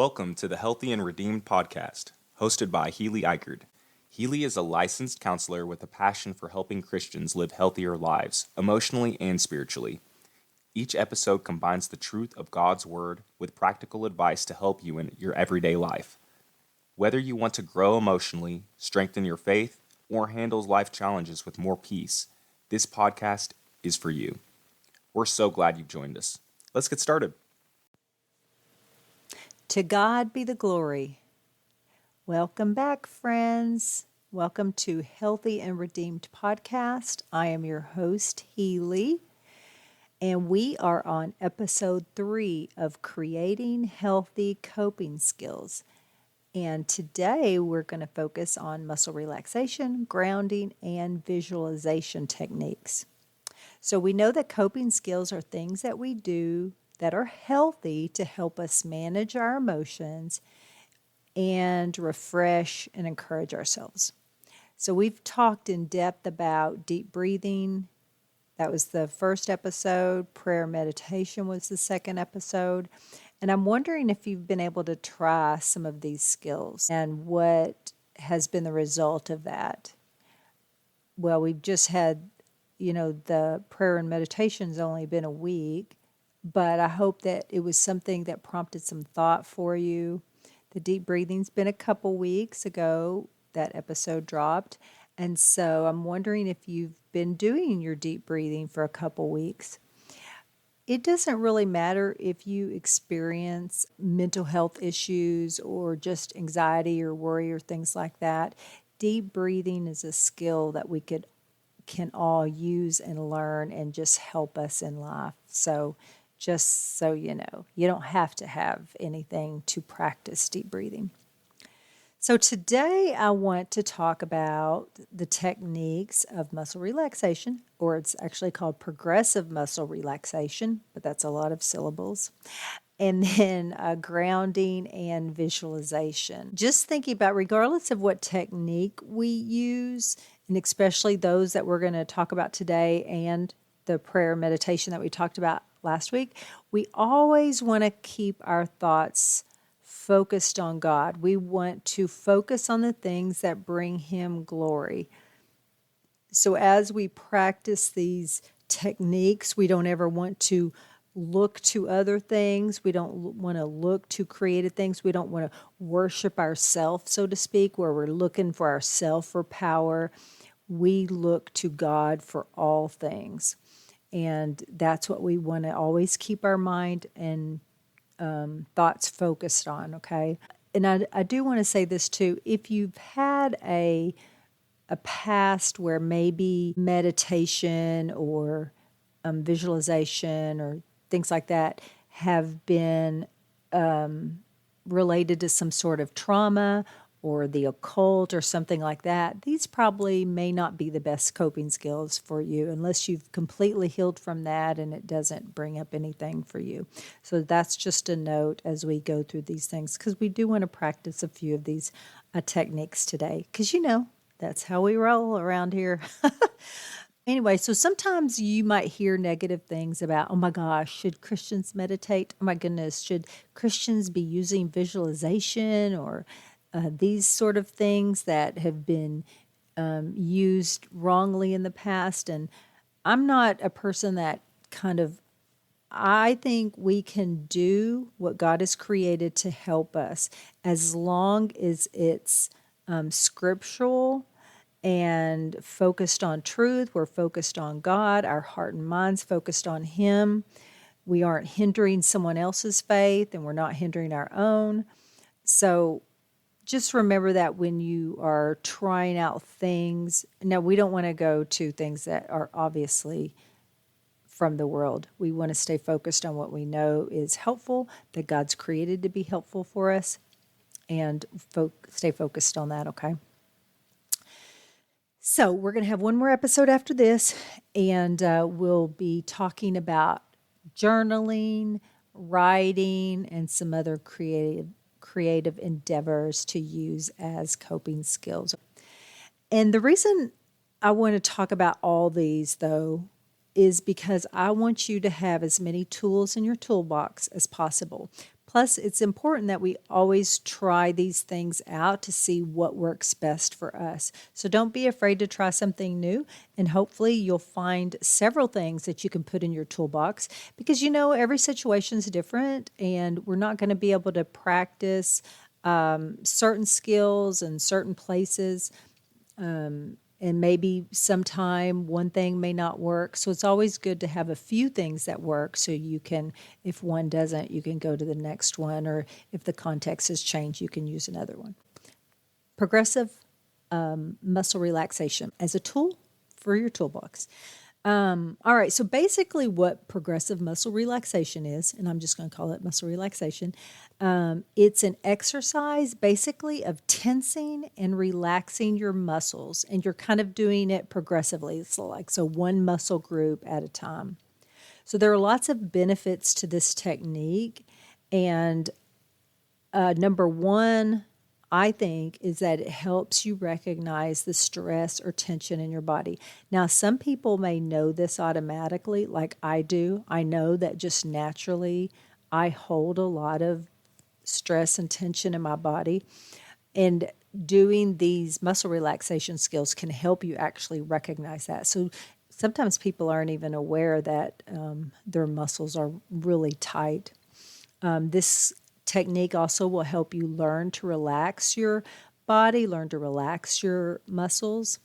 Welcome to the Healthy and Redeemed podcast, hosted by Healey. Healey is a licensed counselor with a passion for helping Christians live healthier lives, emotionally and spiritually. Each episode combines the truth of God's Word with practical advice to help you in your everyday life. Whether you want to grow emotionally, strengthen your faith, or handle life challenges with more peace, this podcast is for you. We're so glad you've joined us. Let's get started. To God be the glory. Welcome back, friends. Welcome to Healthy and Redeemed podcast. I am your host, Healey, and we are on episode 3 of Creating Healthy Coping Skills. And today we're going to focus on muscle relaxation, grounding, and visualization techniques. So we know that coping skills are things that we do that are healthy to help us manage our emotions and refresh and encourage ourselves. So we've talked in depth about deep breathing. That was the first episode. Prayer meditation was the second episode. And I'm wondering if you've been able to try some of these skills and what has been the result of that. Well, we've just had, the prayer and meditation's only been a week. But I hope that it was something that prompted some thought for you. The deep breathing's been a couple weeks ago. That episode dropped. And so I'm wondering if you've been doing your deep breathing for a couple weeks. It doesn't really matter if you experience mental health issues or just anxiety or worry or things like that. Deep breathing is a skill that we can all use and learn and just help us in life. So just so you know, you don't have to have anything to practice deep breathing. So today I want to talk about the techniques of muscle relaxation, or it's actually called progressive muscle relaxation, but that's a lot of syllables. And then grounding and visualization. Just thinking about, regardless of what technique we use, and especially those that we're going to talk about today and the prayer meditation that we talked about last week, we always want to keep our thoughts focused on God. We want to focus on the things that bring Him glory. So as we practice these techniques, we don't ever want to look to other things. We don't want to look to creative things. We don't want to worship ourselves, so to speak, where we're looking for ourself for power. We look to God for all things. And that's what we want to always keep our mind and thoughts focused on, okay? And I do want to say this too. If you've had a past where maybe meditation or visualization or things like that have been related to some sort of trauma or the occult or something like that, these probably may not be the best coping skills for you unless you've completely healed from that and it doesn't bring up anything for you. So that's just a note as we go through these things, because we do want to practice a few of these techniques today, because that's how we roll around here. Anyway, so sometimes you might hear negative things about, oh my gosh, should Christians meditate? Oh my goodness, should Christians be using visualization or these sort of things that have been used wrongly in the past? And I'm not a person that I think we can do what God has created to help us as long as it's scriptural and focused on truth. We're focused on God. Our heart and mind's focused on Him. We aren't hindering someone else's faith, and we're not hindering our own. So just remember that when you are trying out things. Now, we don't want to go to things that are obviously from the world. We want to stay focused on what we know is helpful, that God's created to be helpful for us, and stay focused on that, okay? So we're going to have one more episode after this, and we'll be talking about journaling, writing, and some other creative endeavors to use as coping skills. And the reason I want to talk about all these, though, is because I want you to have as many tools in your toolbox as possible. Plus, it's important that we always try these things out to see what works best for us. So don't be afraid to try something new, and hopefully you'll find several things that you can put in your toolbox, because every situation is different, and we're not going to be able to practice certain skills in certain places. And maybe sometime one thing may not work. So it's always good to have a few things that work, so you can, if one doesn't, you can go to the next one, or if the context has changed, you can use another one. Progressive muscle relaxation as a tool for your toolbox. All right, so basically what progressive muscle relaxation is, and I'm just going to call it muscle relaxation, it's an exercise basically of tensing and relaxing your muscles, and you're kind of doing it progressively. It's like one muscle group at a time. So there are lots of benefits to this technique, and number one, I think, is that it helps you recognize the stress or tension in your body. Now, some people may know this automatically, like I do. I know that just naturally I hold a lot of stress and tension in my body. And doing these muscle relaxation skills can help you actually recognize that. So sometimes people aren't even aware that their muscles are really tight. This technique also will help you learn to relax your body, learn to relax your muscles.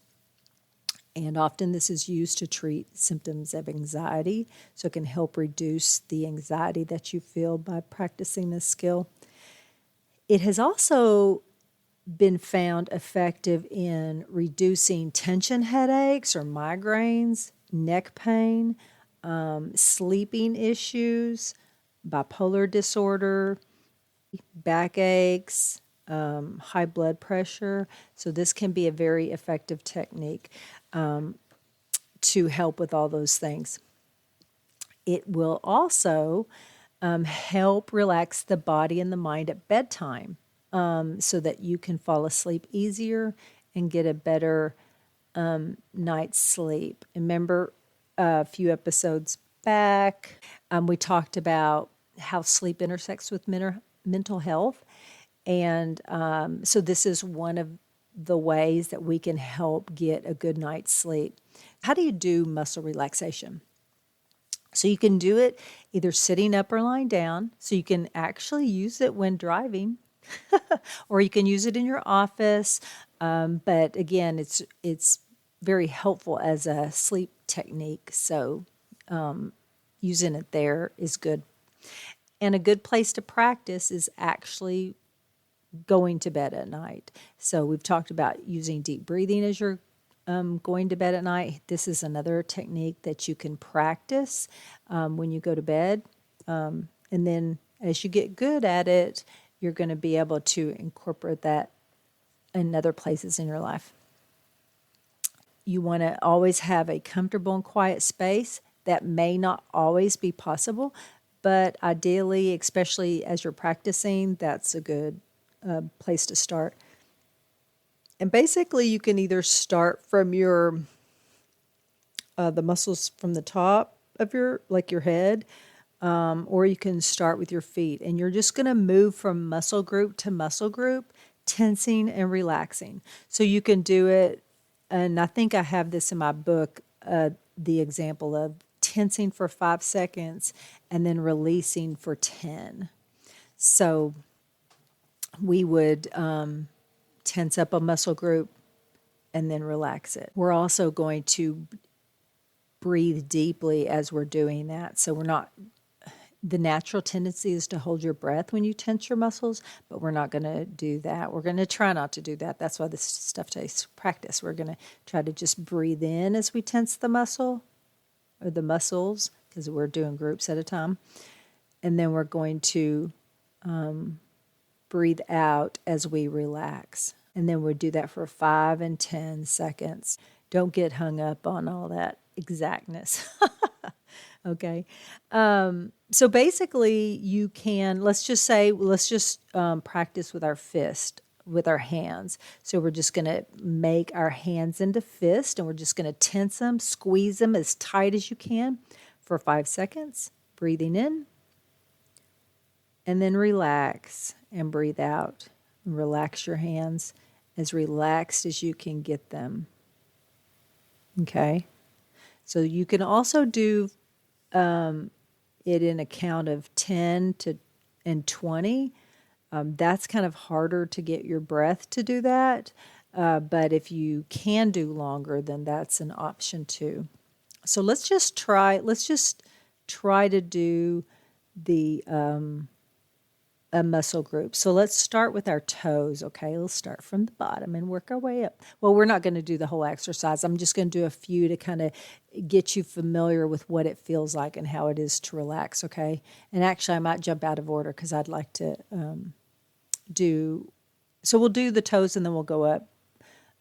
And often this is used to treat symptoms of anxiety. So it can help reduce the anxiety that you feel by practicing this skill. It has also been found effective in reducing tension headaches or migraines, neck pain, sleeping issues, bipolar disorder, backaches, high blood pressure. So this can be a very effective technique to help with all those things. It will also help relax the body and the mind at bedtime, so that you can fall asleep easier and get a better night's sleep. Remember a few episodes back, we talked about how sleep intersects with mental health. And so this is one of the ways that we can help get a good night's sleep. How do you do muscle relaxation? So you can do it either sitting up or lying down. So you can actually use it when driving, or you can use it in your office. But again, it's very helpful as a sleep technique. So using it there is good. And a good place to practice is actually going to bed at night. So we've talked about using deep breathing as you're going to bed at night. This is another technique that you can practice when you go to bed. And then as you get good at it, you're going to be able to incorporate that in other places in your life. You want to always have a comfortable and quiet space. That may not always be possible, but ideally, especially as you're practicing, that's a good place to start. And basically, you can either start from your the muscles from the top of your head, or you can start with your feet. And you're just going to move from muscle group to muscle group, tensing and relaxing. So you can do it, and I think I have this in my book, the example of tensing for 5 seconds and then releasing for 10. So we would tense up a muscle group and then relax it. We're also going to breathe deeply as we're doing that. So the natural tendency is to hold your breath when you tense your muscles, but we're not going to do that. We're going to try not to do that. That's why this stuff takes practice. We're going to try to just breathe in as we tense the muscle or the muscles, because we're doing groups at a time. And then we're going to breathe out as we relax. And then we'll do that for 5 and 10 seconds. Don't get hung up on all that exactness. Okay. So basically you can, let's just practice with our fist, with our hands. So we're just going to make our hands into fists, and we're just going to tense them, squeeze them as tight as you can for 5 seconds, breathing in And then relax and breathe out. And relax your hands as relaxed as you can get them. Okay? So you can also do it in a count of 10 and 20. That's kind of harder to get your breath to do that. But if you can do longer, then that's an option too. So let's just try to do the a muscle group. So let's start with our toes, okay? Let's start from the bottom and work our way up. Well, we're not going to do the whole exercise. I'm just going to do a few to kind of get you familiar with what it feels like and how it is to relax, okay? And actually, I might jump out of order because I'd like to so we'll do the toes and then we'll go up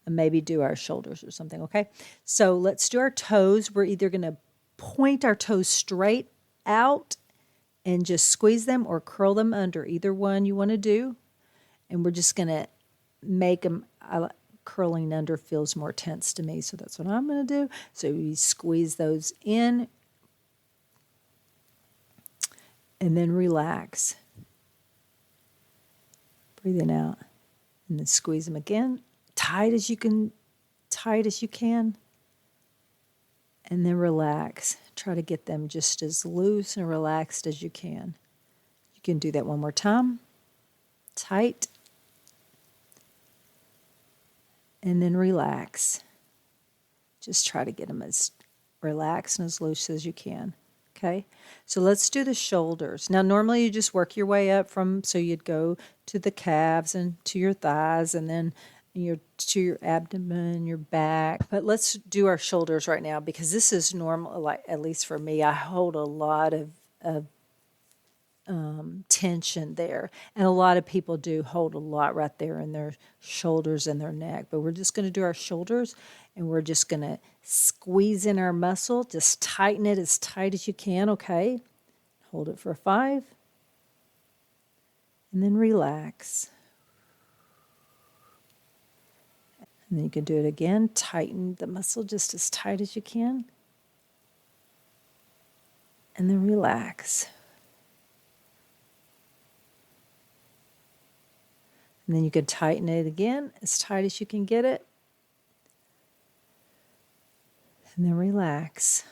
and maybe do our shoulders or something, okay? So let's do our toes. We're either going to point our toes straight out and just squeeze them or curl them under, either one you want to do. And we're just going to make them, curling under feels more tense to me, so that's what I'm going to do. So we squeeze those in and then relax. Breathing out and then squeeze them again, tight as you can, and then relax. Try to get them just as loose and relaxed as you can. You can do that one more time. Tight. And then relax. Just try to get them as relaxed and as loose as you can. Okay? So let's do the shoulders. Now, normally you just work your way up so you'd go to the calves and to your thighs and then to your abdomen, your back. But let's do our shoulders right now because this is normal, like at least for me. I hold a lot of tension there. And a lot of people do hold a lot right there in their shoulders and their neck. But we're just going to do our shoulders and we're just going to squeeze in our muscle. Just tighten it as tight as you can, okay? Hold it for 5. And then relax. And then you can do it again. Tighten the muscle just as tight as you can. And then relax. And then you can tighten it again as tight as you can get it. And then relax.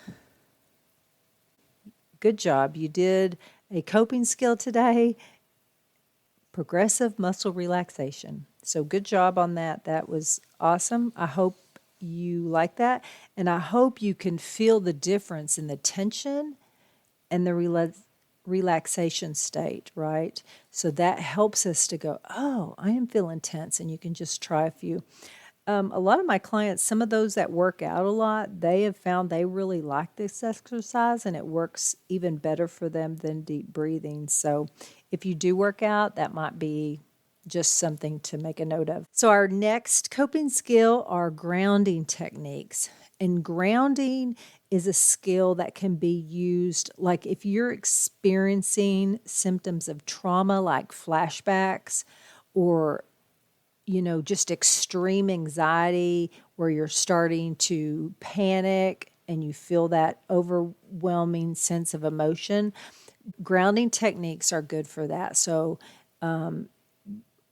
Good job. You did a coping skill today. Progressive muscle relaxation. So good job on that. That was awesome. I hope you like that. And I hope you can feel the difference in the tension and the relaxation state, right? So that helps us to go, oh, I am feeling tense. And you can just try a few. A lot of my clients, some of those that work out a lot, they have found they really like this exercise and it works even better for them than deep breathing. So if you do work out, that might be just something to make a note of. So our next coping skill are grounding techniques. And grounding is a skill that can be used, like if you're experiencing symptoms of trauma like flashbacks or just extreme anxiety where you're starting to panic and you feel that overwhelming sense of emotion. Grounding techniques are good for that. So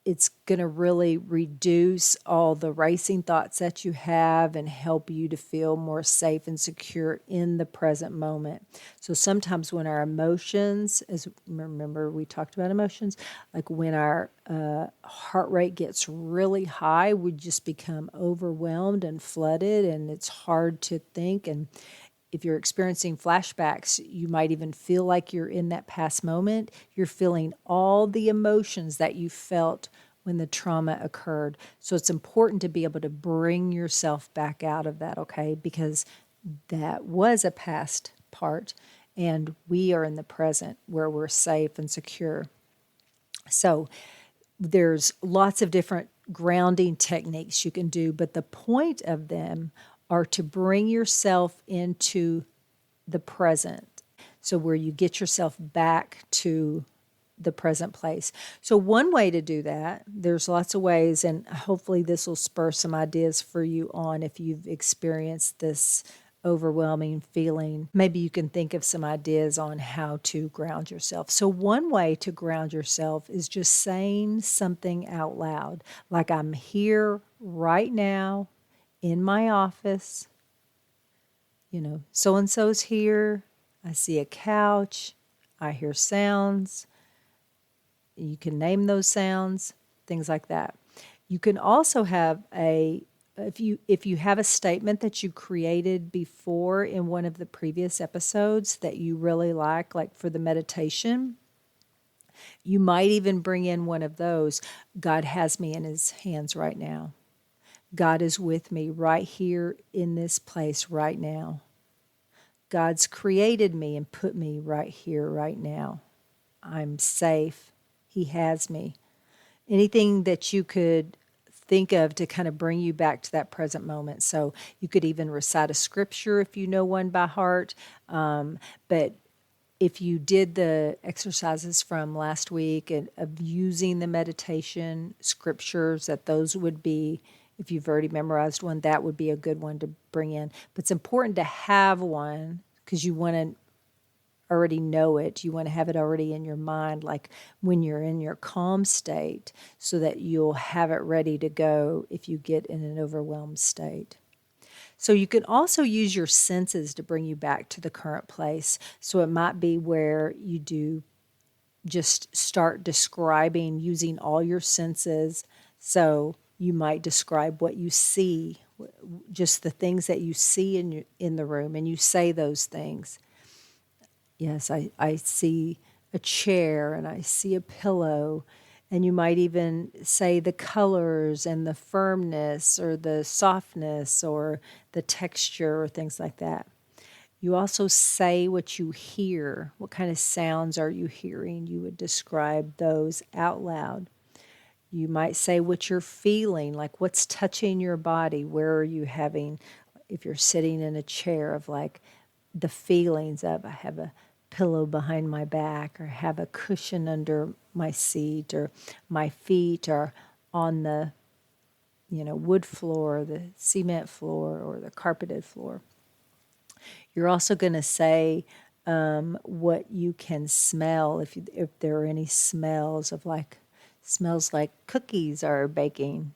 it's going to really reduce all the racing thoughts that you have and help you to feel more safe and secure in the present moment. So sometimes when our emotions, as remember we talked about emotions, like when our heart rate gets really high, we just become overwhelmed and flooded and it's hard to think. And if you're experiencing flashbacks, you might even feel like you're in that past moment. You're feeling all the emotions that you felt when the trauma occurred. So it's important to be able to bring yourself back out of that, okay? Because that was a past part, and we are in the present where we're safe and secure. So there's lots of different grounding techniques you can do, but the point of them are to bring yourself into the present. So where you get yourself back to the present place. So one way to do that, there's lots of ways, and hopefully this will spur some ideas for you on if you've experienced this overwhelming feeling, maybe you can think of some ideas on how to ground yourself. So one way to ground yourself is just saying something out loud, like I'm here right now in my office, so-and-so's here, I see a couch, I hear sounds. You can name those sounds, things like that. You can also have if you have a statement that you created before in one of the previous episodes that you really like for the meditation, you might even bring in one of those. God has me in his hands right now. God is with me right here in this place right now. God's created me and put me right here right now. I'm safe. He has me. Anything that you could think of to kind of bring you back to that present moment. So you could even recite a scripture if you know one by heart. But if you did the exercises from last week and of using the meditation scriptures, that those would be, if you've already memorized one, that would be a good one to bring in. But it's important to have one because you want to already know it. You want to have it already in your mind, like when you're in your calm state, so that you'll have it ready to go if you get in an overwhelmed state. So you can also use your senses to bring you back to the current place. So it might be where you do just start describing using all your senses. So you might describe what you see, just the things that you see in the room, and you say those things. Yes, I see a chair and I see a pillow, and you might even say the colors and the firmness or the softness or the texture or things like that. You also say what you hear. What kind of sounds are you hearing? You would describe those out loud. You might say what you're feeling, like what's touching your body. Where are you having, if you're sitting in a chair, of like the feelings of I have a pillow behind my back, or have a cushion under my seat, or my feet are on the wood floor, the cement floor, or the carpeted floor. You're also going to say what you can smell, if there are any smells of smells like cookies are baking.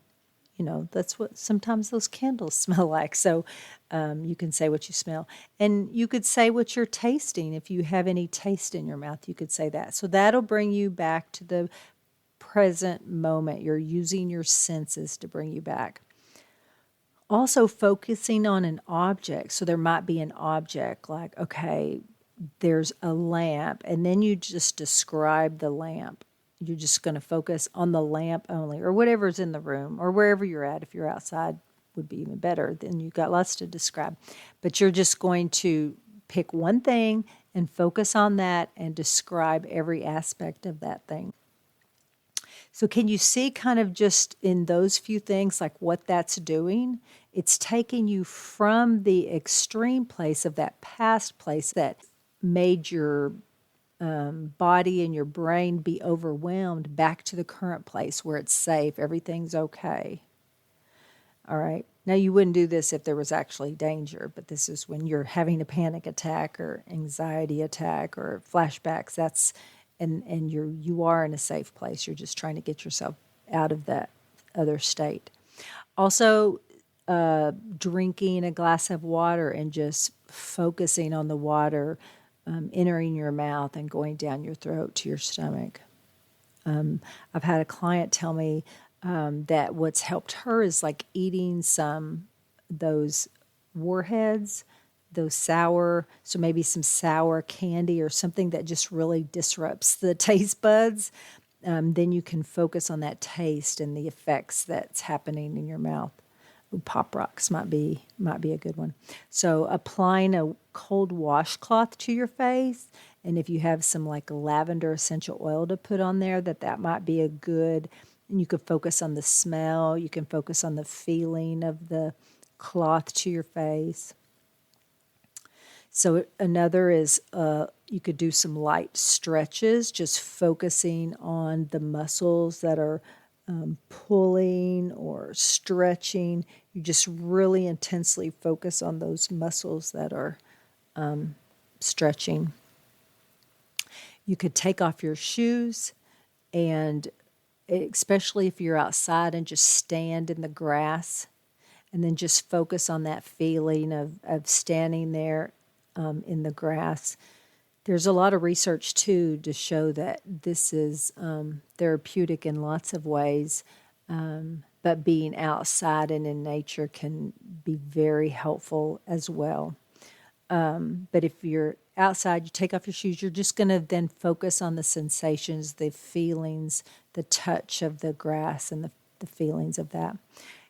That's what sometimes those candles smell like. So you can say what you smell. And you could say what you're tasting. If you have any taste in your mouth, you could say that. So that'll bring you back to the present moment. You're using your senses to bring you back. Also focusing on an object. So there might be an object like, okay, there's a lamp, and then you just describe the lamp. You're just going to focus on the lamp only, or whatever's in the room, or wherever you're at. If you're outside, would be even better. Then you've got lots to describe. But you're just going to pick one thing and focus on that and describe every aspect of that thing. So can you see kind of just in those few things like what that's doing? It's taking you from the extreme place of that past place that made your body and your brain be overwhelmed back to the current place where it's safe, everything's okay. All right. Now, you wouldn't do this if there was actually danger, but this is when you're having a panic attack or anxiety attack or flashbacks. And you are in a safe place. You're just trying to get yourself out of that other state. Also, drinking a glass of water and just focusing on the water entering your mouth and going down your throat to your stomach. I've had a client tell me that what's helped her is like eating those warheads, those sour, so maybe some sour candy or something that just really disrupts the taste buds. Then you can focus on that taste and the effects that's happening in your mouth. Ooh, Pop Rocks might be a good one. So applying a cold washcloth to your face, and if you have some like lavender essential oil to put on there, that might be a good. And you could focus on the smell. You can focus on the feeling of the cloth to your face. So another is you could do some light stretches, just focusing on the muscles that are pulling or stretching. You just really intensely focus on those muscles that are stretching. You could take off your shoes, and especially if you're outside, and just stand in the grass and then just focus on that feeling of standing there in the grass. There's a lot of research, too, to show that this is therapeutic in lots of ways, but being outside and in nature can be very helpful as well. But if you're outside, you take off your shoes, you're just going to then focus on the sensations, the feelings, the touch of the grass and the feelings of that.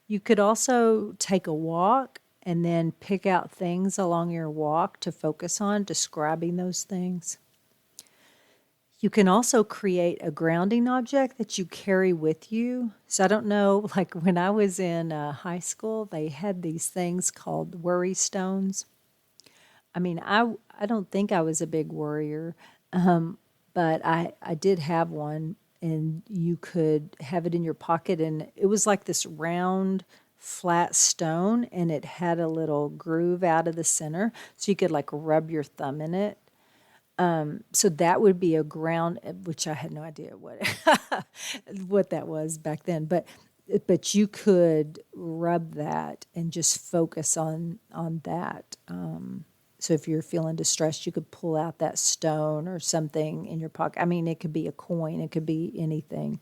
You could also take a walk and then pick out things along your walk to focus on, describing those things. You can also create a grounding object that you carry with you. So I don't know, like when I was in high school, they had these things called worry stones. I mean, I don't think I was a big worrier, but I did have one, and you could have it in your pocket, and it was like this round, flat stone, and it had a little groove out of the center, so you could like rub your thumb in it. So that would be a ground, which I had no idea what that was back then, but you could rub that and just focus on that. So if you're feeling distressed, you could pull out that stone or something in your pocket. I mean, it could be a coin, it could be anything.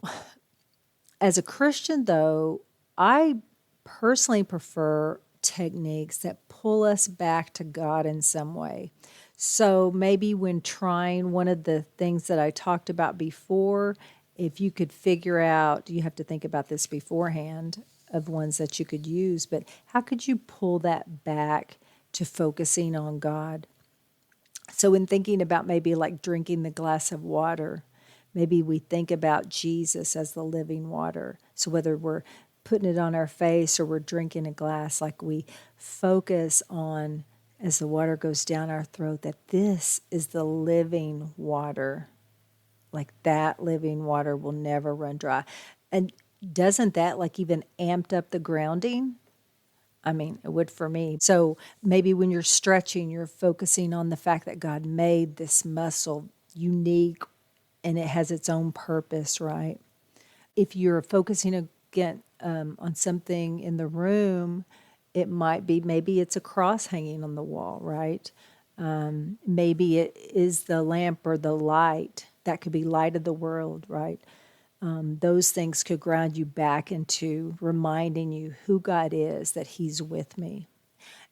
As a Christian, though, I personally prefer techniques that pull us back to God in some way. So maybe when trying one of the things that I talked about before, if you could figure out, you have to think about this beforehand of ones that you could use, but how could you pull that back to focusing on God? So in thinking about maybe like drinking the glass of water, maybe we think about Jesus as the living water. So whether we're putting it on our face or we're drinking a glass, like we focus on, as the water goes down our throat, that this is the living water. Like that living water will never run dry. And doesn't that like even amped up the grounding? I mean, it would for me. So maybe when you're stretching, you're focusing on the fact that God made this muscle unique and it has its own purpose, right? If you're focusing again on something in the room, it might be, maybe it's a cross hanging on the wall, right? Maybe it is the lamp or the light. That could be light of the world, right? Those things could ground you back into reminding you who God is, that He's with me.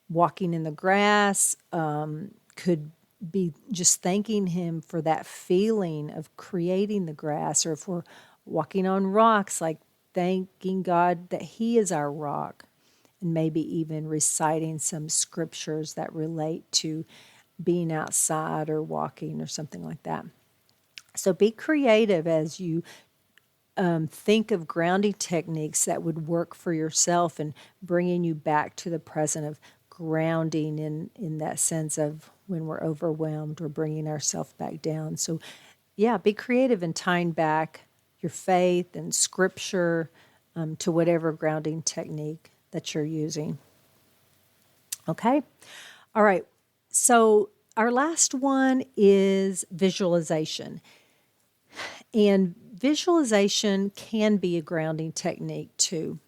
Walking in the grass could be just thanking Him for that feeling of creating the grass, or if we're walking on rocks, like thanking God that He is our rock, and maybe even reciting some scriptures that relate to being outside or walking or something like that. So be creative as you think of grounding techniques that would work for yourself and bringing you back to the present, of grounding in that sense of when we're overwhelmed or bringing ourselves back down. So, yeah, be creative in tying back your faith and scripture to whatever grounding technique that you're using. Okay? All right. So, our last one is visualization. And visualization can be a grounding technique too,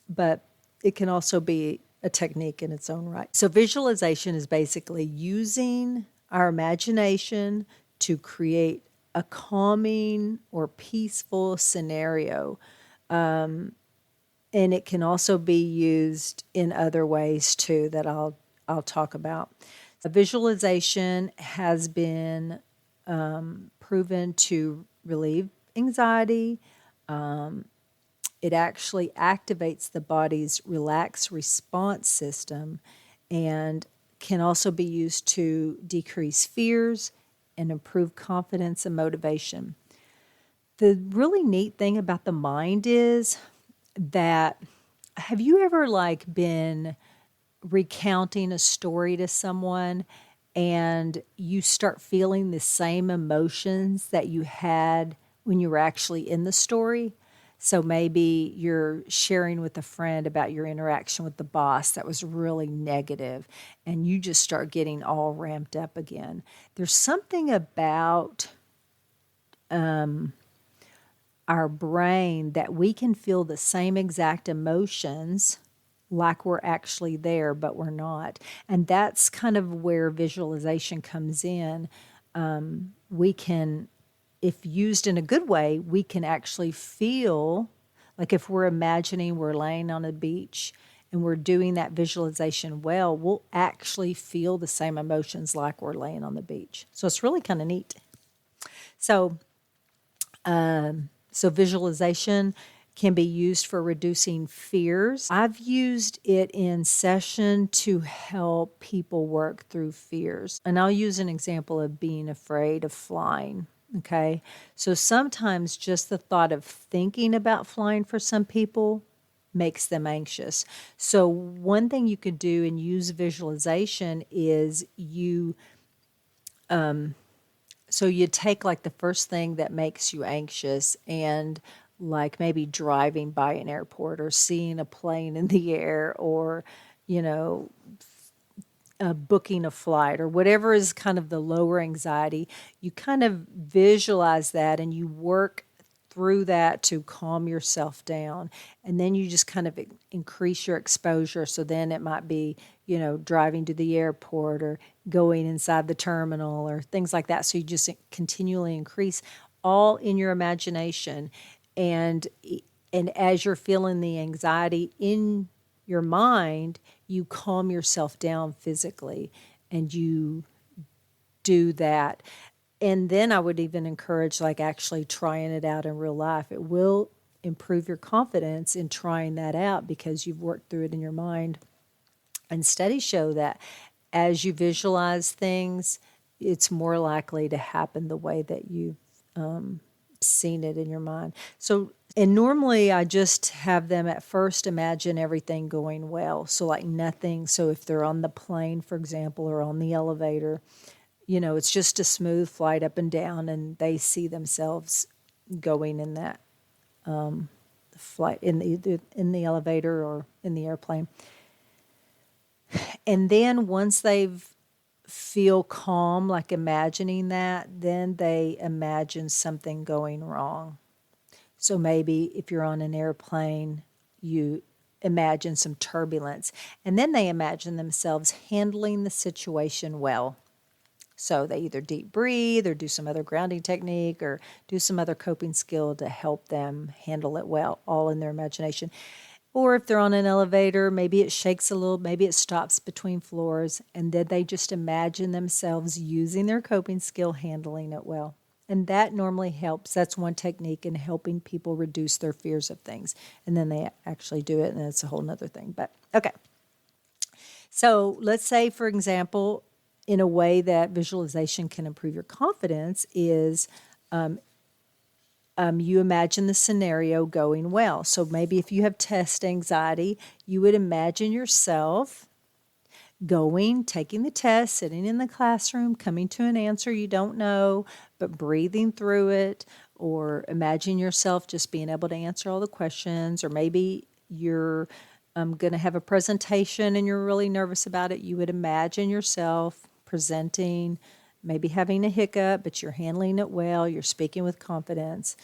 but it can also be a technique in its own right. So visualization is basically using our imagination to create a calming or peaceful scenario. And it can also be used in other ways too that I'll talk about. A visualization has been proven to relieve anxiety. It actually activates the body's relaxed response system and can also be used to decrease fears and improve confidence and motivation. The really neat thing about the mind is that, have you ever like been recounting a story to someone and you start feeling the same emotions that you had when you were actually in the story? So maybe you're sharing with a friend about your interaction with the boss that was really negative, and you just start getting all ramped up again. There's something about our brain that we can feel the same exact emotions like we're actually there, but we're not. And that's kind of where visualization comes in. We can, if used in a good way, we can actually feel like if we're imagining we're laying on a beach and we're doing that visualization well, we'll actually feel the same emotions like we're laying on the beach. So it's really kind of neat. So, so visualization can be used for reducing fears. I've used it in session to help people work through fears. And I'll use an example of being afraid of flying. Okay. So sometimes just the thought of thinking about flying for some people makes them anxious. So one thing you could do and use visualization is so you take like the first thing that makes you anxious and like maybe driving by an airport or seeing a plane in the air or, you know, booking a flight or whatever is kind of the lower anxiety, you kind of visualize that and you work through that to calm yourself down. And then you just kind of increase your exposure. So then it might be, you know, driving to the airport or going inside the terminal or things like that. So you just continually increase all in your imagination. And as you're feeling the anxiety in your mind, you calm yourself down physically and you do that. And then I would even encourage like actually trying it out in real life. It will improve your confidence in trying that out because you've worked through it in your mind. And studies show that as you visualize things, it's more likely to happen the way that you've seen it in your mind. So, and normally I just have them at first imagine everything going well. So, like nothing. So, if they're on the plane, for example, or on the elevator, you know, it's just a smooth flight up and down, and they see themselves going in that flight in the elevator or in the airplane. And then once they've feel calm, like imagining that, then they imagine something going wrong. So maybe if you're on an airplane, you imagine some turbulence, and then they imagine themselves handling the situation well. So they either deep breathe or do some other grounding technique or do some other coping skill to help them handle it well, all in their imagination. Or if they're on an elevator, maybe it shakes a little, maybe it stops between floors, and then they just imagine themselves using their coping skill, handling it well. And that normally helps. That's one technique in helping people reduce their fears of things. And then they actually do it, and it's a whole nother thing. But okay. So let's say, for example, in a way that visualization can improve your confidence is you imagine the scenario going well. So maybe if you have test anxiety, you would imagine yourself going, taking the test, sitting in the classroom, coming to an answer you don't know, but breathing through it, or imagine yourself just being able to answer all the questions, or maybe you're going to have a presentation and you're really nervous about it. You would imagine yourself presenting, maybe having a hiccup, but you're handling it well, you're speaking with confidence,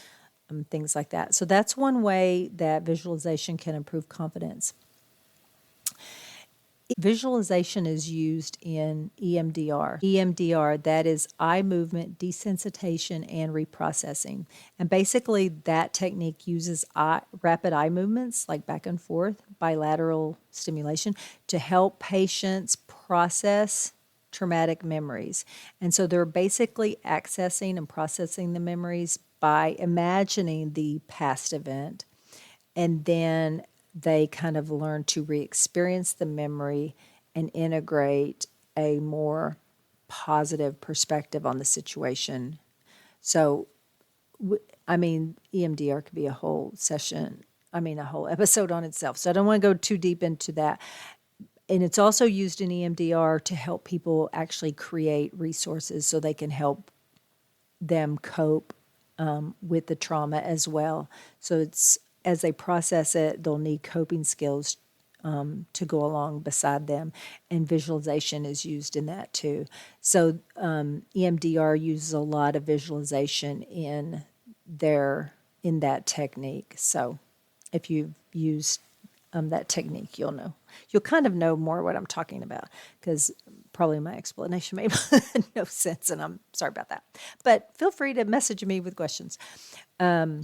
things like that. So that's one way that visualization can improve confidence. Visualization is used in EMDR. EMDR, that is eye movement desensitization and reprocessing. And basically that technique uses rapid eye movements, like back and forth, bilateral stimulation, to help patients process traumatic memories. And so they're basically accessing and processing the memories by imagining the past event, and then they kind of learn to re-experience the memory and integrate a more positive perspective on the situation. So, EMDR could be a whole session, a whole episode on itself. So I don't want to go too deep into that. And it's also used in EMDR to help people actually create resources so they can help them cope with the trauma as well. So it's as they process it, they'll need coping skills to go along beside them, and visualization is used in that too. So EMDR uses a lot of visualization in that technique. So if you've used that technique, you'll kind of know more what I'm talking about, because probably my explanation made no sense, and I'm sorry about that. But feel free to message me with questions. I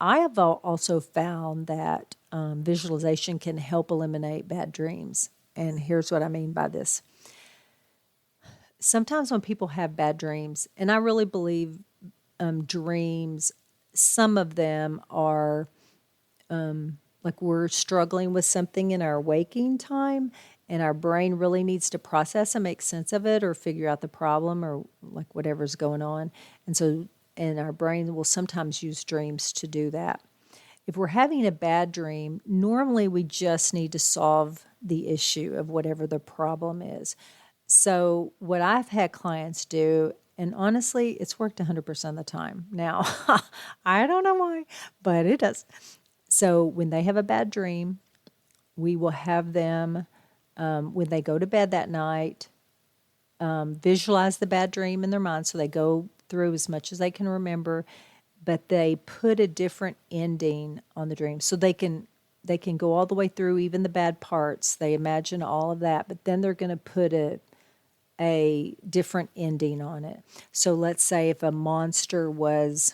have also found that visualization can help eliminate bad dreams. And here's what I mean by this. Sometimes when people have bad dreams, and I really believe dreams, some of them are like we're struggling with something in our waking time, and our brain really needs to process and make sense of it or figure out the problem or like whatever's going on. And our brain will sometimes use dreams to do that. If we're having a bad dream, normally we just need to solve the issue of whatever the problem is. So what I've had clients do, and honestly, it's worked 100% of the time. Now, I don't know why, but it does. So when they have a bad dream, we will have them, when they go to bed that night, visualize the bad dream in their mind. So they go through as much as they can remember, but they put a different ending on the dream. So they can go all the way through even the bad parts. They imagine all of that, but then they're going to put a different ending on it. So let's say if a monster was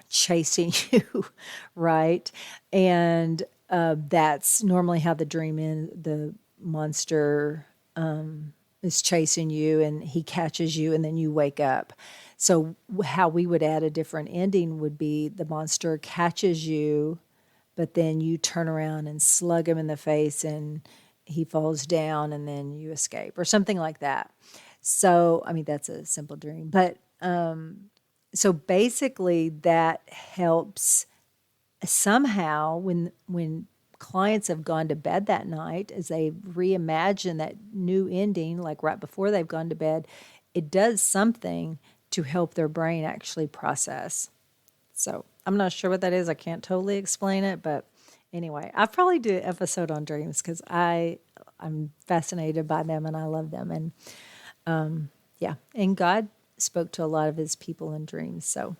chasing you, right? And that's normally how the dream ends. The monster is chasing you, and he catches you, and then you wake up. So how we would add a different ending would be the monster catches you, but then you turn around and slug him in the face, and he falls down, and then you escape, or something like that. So, I mean, that's a simple dream, but so basically that helps somehow when clients have gone to bed that night, as they reimagine that new ending, like right before they've gone to bed, it does something to help their brain actually process. So I'm not sure what that is. I can't totally explain it, but anyway, I'll probably do an episode on dreams because I'm fascinated by them and I love them. And yeah, and God spoke to a lot of his people in dreams. So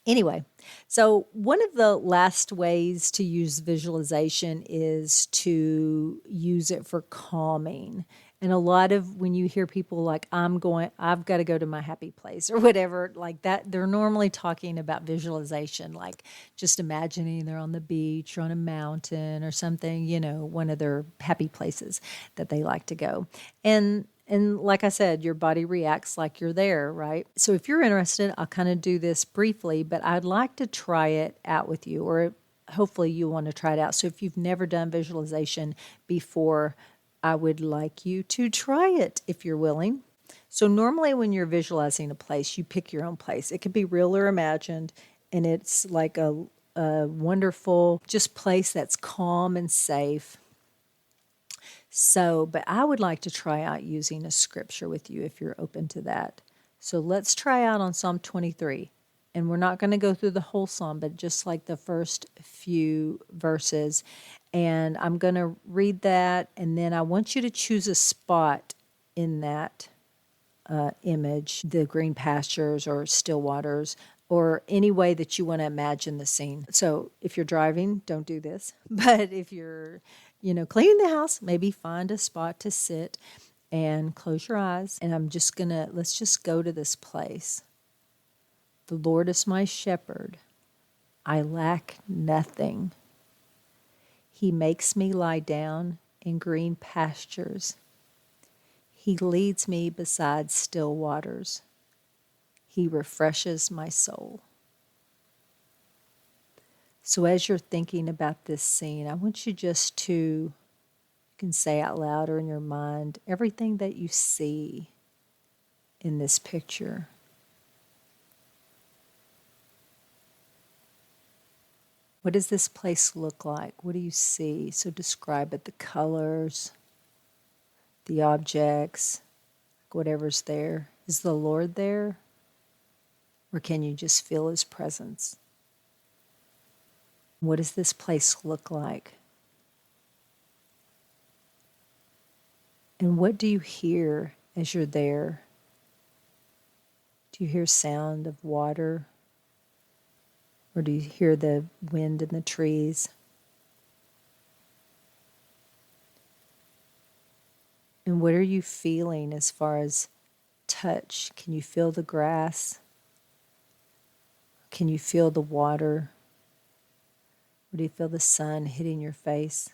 anyway, so one of the last ways to use visualization is to use it for calming. And a lot of when you hear people like, I've got to go to my happy place or whatever, like that, they're normally talking about visualization, like just imagining they're on the beach or on a mountain or something, one of their happy places that they like to go. And like I said, your body reacts like you're there, right? So if you're interested, I'll kind of do this briefly, but I'd like to try it out with you, or hopefully you want to try it out. So if you've never done visualization before, I would like you to try it if you're willing. So normally when you're visualizing a place, you pick your own place. It could be real or imagined, and it's like a wonderful just place that's calm and safe. So, but I would like to try out using a scripture with you if you're open to that. So let's try out on Psalm 23. And we're not going to go through the whole psalm, but just like the first few verses. And I'm going to read that, and then I want you to choose a spot in that image, the green pastures or still waters, or any way that you want to imagine the scene. So if you're driving, don't do this. But if you're, cleaning the house, maybe find a spot to sit and close your eyes. And let's just go to this place. The Lord is my shepherd. I lack nothing. He makes me lie down in green pastures. He leads me beside still waters. He refreshes my soul. So as you're thinking about this scene, I want you just to, you can say out loud or in your mind, everything that you see in this picture. What does this place look like? What do you see? So describe it, the colors, the objects, whatever's there. Is the Lord there? Or can you just feel His presence? What does this place look like? And what do you hear as you're there? Do you hear sound of water? Or do you hear the wind in the trees? And what are you feeling as far as touch? Can you feel the grass? Can you feel the water? Or do you feel the sun hitting your face?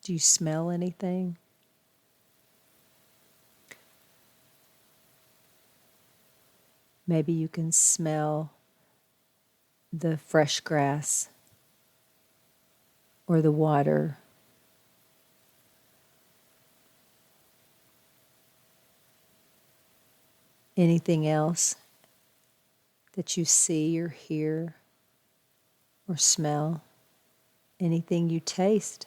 Do you smell anything? Maybe you can smell the fresh grass or the water. Anything else that you see or hear or smell? Anything you taste?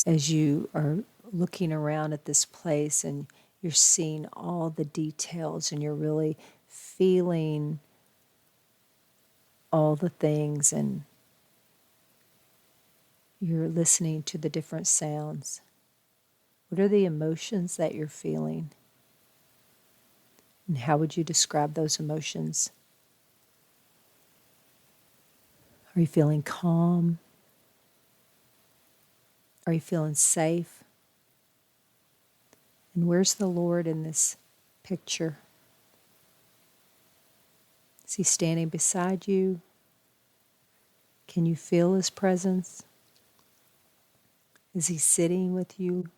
As you are looking around at this place and you're seeing all the details and you're really feeling all the things and you're listening to the different sounds. What are the emotions that you're feeling? And how would you describe those emotions? Are you feeling calm? Are you feeling safe? And where's the Lord in this picture? Is He standing beside you? Can you feel His presence? Is He sitting with you?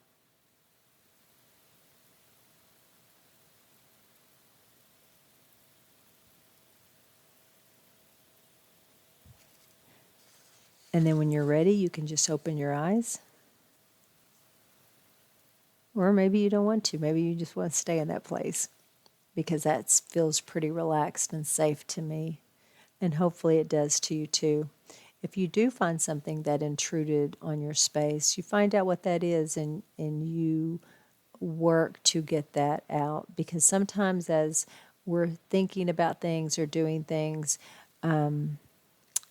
And then when you're ready, you can just open your eyes. Or maybe you don't want to. Maybe you just want to stay in that place because that feels pretty relaxed and safe to me. And hopefully it does to you too. If you do find something that intruded on your space, you find out what that is and you work to get that out. Because sometimes as we're thinking about things or doing things,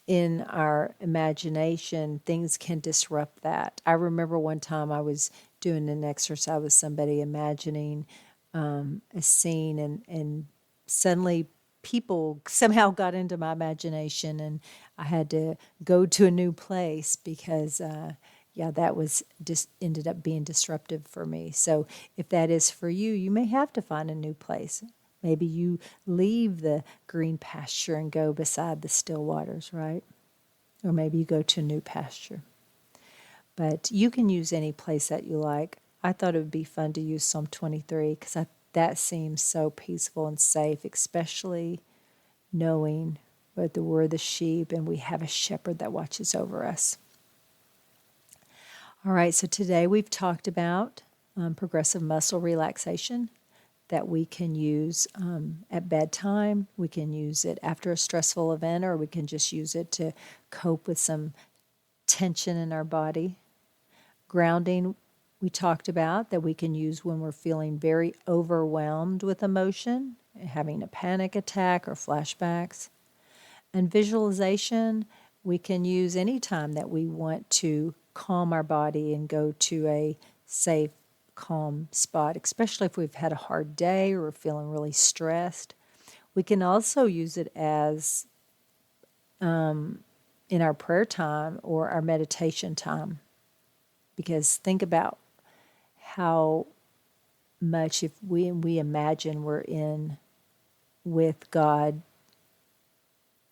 in our imagination, things can disrupt that. I remember one time I was doing an exercise with somebody, imagining a scene, and suddenly people somehow got into my imagination, and I had to go to a new place because, that was just ended up being disruptive for me. So if that is for you, you may have to find a new place. Maybe you leave the green pasture and go beside the still waters, right? Or maybe you go to a new pasture. But you can use any place that you like. I thought it would be fun to use Psalm 23 because that seems so peaceful and safe, especially knowing that we're the sheep and we have a shepherd that watches over us. All right, so today we've talked about progressive muscle relaxation that we can use at bedtime. We can use it after a stressful event, or we can just use it to cope with some tension in our body. Grounding, we talked about that we can use when we're feeling very overwhelmed with emotion, having a panic attack or flashbacks. And visualization, we can use anytime that we want to calm our body and go to a safe, calm spot, especially if we've had a hard day or we're feeling really stressed. We can also use it as in our prayer time or our meditation time. Because think about how much if we imagine we're in with God.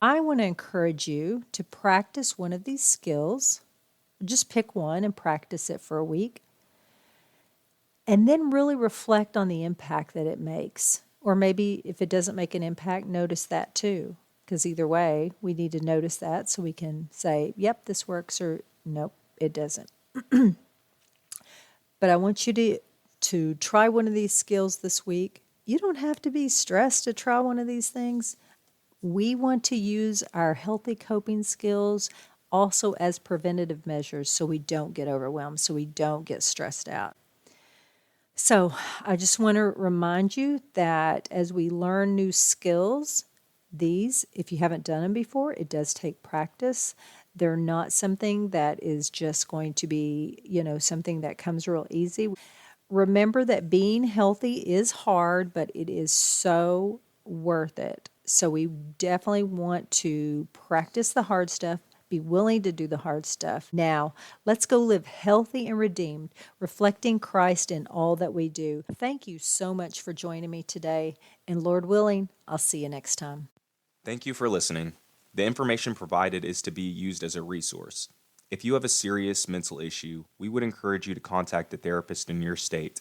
I want to encourage you to practice one of these skills. Just pick one and practice it for a week. And then really reflect on the impact that it makes. Or maybe if it doesn't make an impact, notice that too. Because either way, we need to notice that so we can say, yep, this works, or nope, it doesn't. But I want you to try one of these skills this week. You don't have to be stressed to try one of these things. We want to use our healthy coping skills also as preventative measures so we don't get overwhelmed, so we don't get stressed out. So I just want to remind you that as we learn new skills, these, if you haven't done them before, it does take practice. They're not something that is just going to be, something that comes real easy. Remember that being healthy is hard, but it is so worth it. So we definitely want to practice the hard stuff, be willing to do the hard stuff. Now, let's go live healthy and redeemed, reflecting Christ in all that we do. Thank you so much for joining me today. And Lord willing, I'll see you next time. Thank you for listening. The information provided is to be used as a resource. If you have a serious mental issue, we would encourage you to contact a therapist in your state.